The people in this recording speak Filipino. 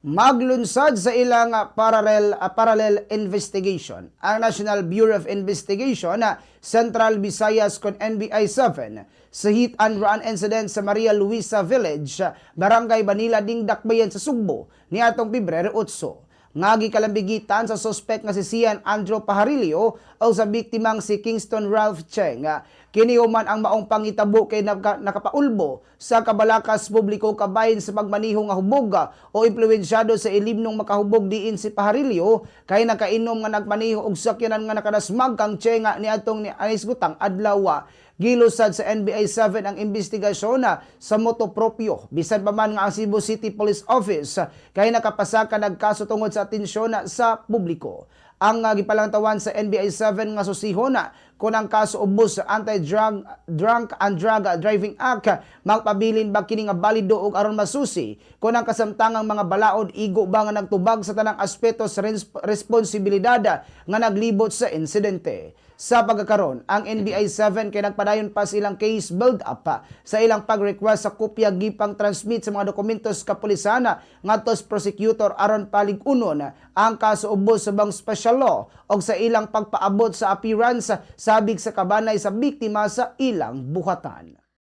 Maglunsad sa ilang parallel investigation ang National Bureau of Investigation Central Visayas kon NBI-7 sa hit and run incident sa Maria Luisa Village, Barangay Banila, Dingdakbayan sa Sugbo niadtong Pebrero 8. Nga gikalambigitan sa suspect nga si Sian Andrew Pajarillo o sa biktimang si Kingston Ralph Cheng. Kini human ang maong pangitabo kay nakapaulbo sa kabalakas publiko kabahin sa pagmaniho nga hubog o impluwensyado sa ilimnong makahubog diin si Pajarillo kay nakainom nga nagmaniho og sakyanan nga nakadasmag kang Cheng niadtong ni anisgutang adlaw. Gilusad sa NBI-7 ang investigasyon sa moto propio. Bisan pa man nga ang Cebu City Police Office kay nakapasaka nagkaso tungod sa atensyon sa publiko. Ang gipalangtawan sa NBI-7 nga susihon kung ang kaso ubos sa Anti-Drunk and Drug Driving Act magpabilin ba kini nga balido ug aron masusi kung ang kasamtangang mga balaod igo ba nga nagtubag sa tanang aspeto sa responsibilidad nga naglibot sa insidente. Sa pagkakaroon, ang NBI-7 kay nagpadayon pa sa ilang case build-up sa ilang pag-request sa kopya gipang transmit sa mga dokumentos kapulisan ngadto sa prosecutor aron palig-unon ang kaso ubos sa bang special law o sa ilang pagpaabot sa appearance sabig sa kabanay sa biktima sa ilang buhatan.